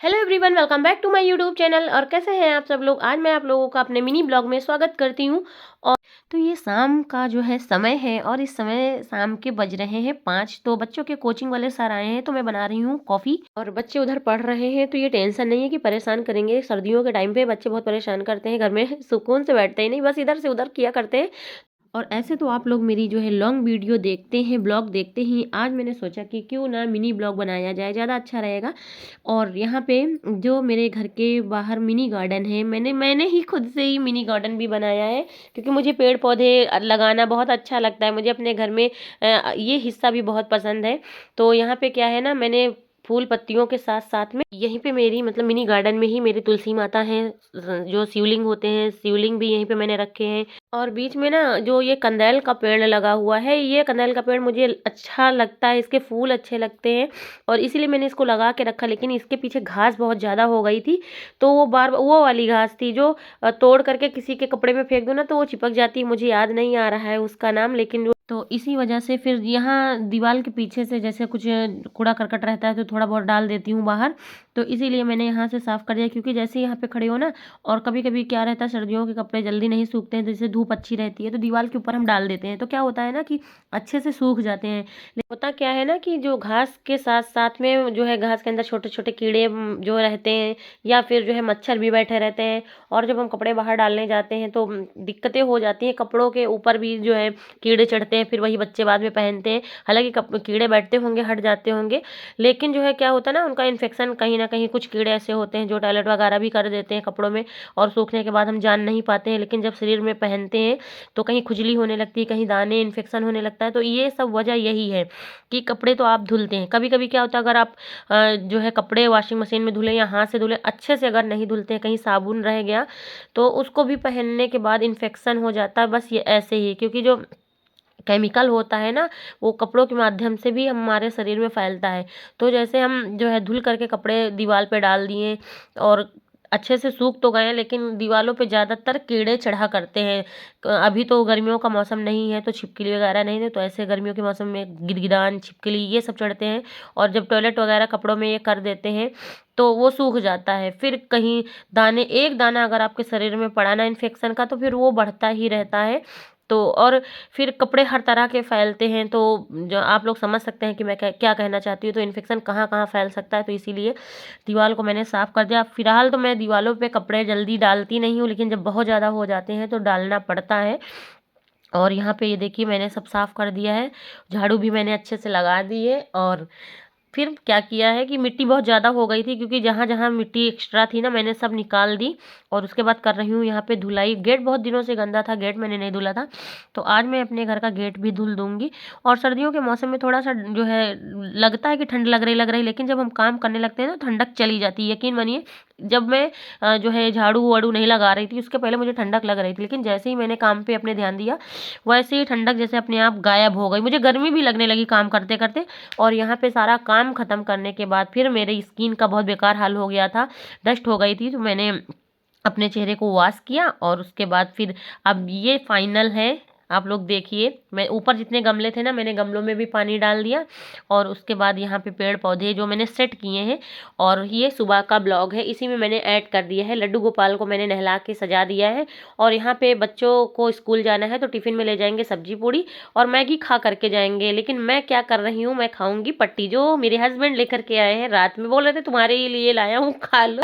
Hello everyone, welcome back to my YouTube channel. और कैसे हैं आप सब लोग। आज मैं आप लोगों का अपने मिनी ब्लॉग में स्वागत करती हूँ। और तो ये शाम का जो है समय है और इस समय शाम के बज रहे हैं 5। तो बच्चों के कोचिंग वाले सर आए हैं तो मैं बना रही हूँ कॉफ़ी और बच्चे उधर पढ़ रहे हैं। तो ये टेंशन नहीं है कि परेशान करेंगे। सर्दियों के टाइम पे बच्चे बहुत परेशान करते हैं, घर में सुकून से बैठते ही नहीं, बस इधर से उधर किया करते हैं। और ऐसे तो आप लोग मेरी जो है लॉन्ग वीडियो देखते हैं, ब्लॉग देखते ही। आज मैंने सोचा कि क्यों ना मिनी ब्लॉग बनाया जाए, ज़्यादा अच्छा रहेगा। और यहाँ पे जो मेरे घर के बाहर मिनी गार्डन है, मैंने ही खुद से ही मिनी गार्डन भी बनाया है, क्योंकि मुझे पेड़ पौधे लगाना बहुत अच्छा लगता है। मुझे अपने घर में ये हिस्सा भी बहुत पसंद है। तो यहाँ पे क्या है ना, मैंने फूल पत्तियों के साथ साथ में यहीं पे मेरी मतलब मिनी गार्डन में ही मेरी तुलसी माता हैं, जो शिवलिंग होते हैं, शिवलिंग भी यहीं पे मैंने रखे हैं। और बीच में ना जो ये कंदैल का पेड़ लगा हुआ है, ये कंदैल का पेड़ मुझे अच्छा लगता है, इसके फूल अच्छे लगते हैं और इसीलिए मैंने इसको लगा के रखा। लेकिन इसके पीछे घास बहुत ज़्यादा हो गई थी, तो वो वाली घास थी जो तोड़ करके किसी के कपड़े में फेंक दो ना तो वो चिपक जाती है। मुझे याद नहीं आ रहा है उसका नाम, लेकिन तो इसी वजह से फिर यहाँ दीवार के पीछे से जैसे कुछ कूड़ा करकट रहता है तो थोड़ा बहुत डाल देती हूँ बाहर। तो इसीलिए मैंने यहाँ से साफ़ कर दिया, क्योंकि जैसे यहाँ पे खड़े हो ना, और कभी कभी क्या रहता है, सर्दियों के कपड़े जल्दी नहीं सूखते हैं, जैसे धूप अच्छी रहती है तो दीवार के ऊपर हम डाल देते हैं, तो क्या होता है ना कि अच्छे से सूख जाते हैं। लेकिन होता क्या है ना कि जो घास के साथ साथ में जो है, घास के अंदर छोटे छोटे कीड़े जो रहते हैं, या फिर जो है मच्छर भी बैठे रहते हैं। और जब हम कपड़े बाहर डालने जाते हैं तो दिक्कतें हो जाती हैं, कपड़ों के ऊपर भी जो है कीड़े चढ़ते हैं, फिर वही बच्चे बाद में पहनते हैं। हालांकि कीड़े बैठते होंगे, हट जाते होंगे, लेकिन जो है क्या होता है ना, उनका इन्फेक्शन कहीं ना कहीं, कुछ कीड़े ऐसे होते हैं जो टॉयलेट वगैरह भी कर देते हैं कपड़ों में, और सूखने के बाद हम जान नहीं पाते हैं। लेकिन जब शरीर में पहनते हैं तो कहीं खुजली होने लगती है, कहीं दाने इन्फेक्शन होने लगता है। तो ये सब वजह यही है कि कपड़े तो आप धुलते हैं, कभी कभी क्या होता है, अगर आप जो है कपड़े वॉशिंग मशीन में धुले या हाथ से धुले, अच्छे से अगर नहीं धुलते हैं, कहीं साबुन रह गया तो उसको भी पहनने के बाद इन्फेक्शन हो जाता है। बस ये ऐसे ही, क्योंकि जो केमिकल होता है ना, वो कपड़ों के माध्यम से भी हमारे शरीर में फैलता है। तो जैसे हम जो है धुल करके कपड़े दीवार पे डाल दिए और अच्छे से सूख तो गए, लेकिन दीवारों पे ज़्यादातर कीड़े चढ़ा करते हैं। अभी तो गर्मियों का मौसम नहीं है तो छिपकली वगैरह नहीं है, तो ऐसे गर्मियों के मौसम में गिदगिदान, छिपकली, ये सब चढ़ते हैं। और जब टॉयलेट वगैरह कपड़ों में ये कर देते हैं तो वो सूख जाता है। फिर कहीं दाने, एक दाना अगर आपके शरीर में पड़ा ना इन्फेक्शन का, तो फिर वो बढ़ता ही रहता है। तो और फिर कपड़े हर तरह के फैलते हैं, तो जो आप लोग समझ सकते हैं कि मैं क्या कहना चाहती हूँ। तो इन्फेक्शन कहाँ कहाँ फैल सकता है, तो इसीलिए दीवार को मैंने साफ़ कर दिया। फिलहाल तो मैं दीवारों पे कपड़े जल्दी डालती नहीं हूँ, लेकिन जब बहुत ज़्यादा हो जाते हैं तो डालना पड़ता है। और यहाँ पे ये देखिए मैंने सब साफ़ कर दिया है, झाड़ू भी मैंने अच्छे से लगा दी है। और फिर क्या किया है कि मिट्टी बहुत ज़्यादा हो गई थी, क्योंकि जहाँ जहाँ मिट्टी एक्स्ट्रा थी ना, मैंने सब निकाल दी। और उसके बाद कर रही हूँ यहाँ पे धुलाई। गेट बहुत दिनों से गंदा था, गेट मैंने नहीं धुला था, तो आज मैं अपने घर का गेट भी धुल दूँगी। और सर्दियों के मौसम में थोड़ा सा जो है लगता है कि ठंड लग रही, लेकिन जब हम काम करने लगते हैं ना, ठंडक चली जाती है। यकीन मानिए, जब मैं जो है झाड़ू वाड़ू नहीं लगा रही थी उसके पहले मुझे ठंडक लग रही थी, लेकिन जैसे ही मैंने काम पे अपने ध्यान दिया, वैसे ही ठंडक जैसे अपने आप गायब हो गई। मुझे गर्मी भी लगने लगी काम करते करते। और यहाँ पे सारा काम ख़त्म करने के बाद फिर मेरी स्किन का बहुत बेकार हाल हो गया था, डस्ट हो गई थी, तो मैंने अपने चेहरे को वॉश किया। और उसके बाद फिर अब ये फाइनल है। आप लोग देखिए, मैं ऊपर जितने गमले थे ना, मैंने गमलों में भी पानी डाल दिया। और उसके बाद यहाँ पे पेड़ पौधे जो मैंने सेट किए हैं। और ये सुबह का ब्लॉग है, इसी में मैंने ऐड कर दिया है। लड्डू गोपाल को मैंने नहला के सजा दिया है। और यहाँ पे बच्चों को स्कूल जाना है तो टिफ़िन में ले जाएंगे सब्जी पूड़ी और मैगी खा करके जाएंगे। लेकिन मैं क्या कर रही हूँ, मैं खाऊंगी पट्टी, जो मेरे हस्बैंड लेकर के आए हैं। रात में बोल रहे थे तुम्हारे लिए लाया हूँ, खा लो।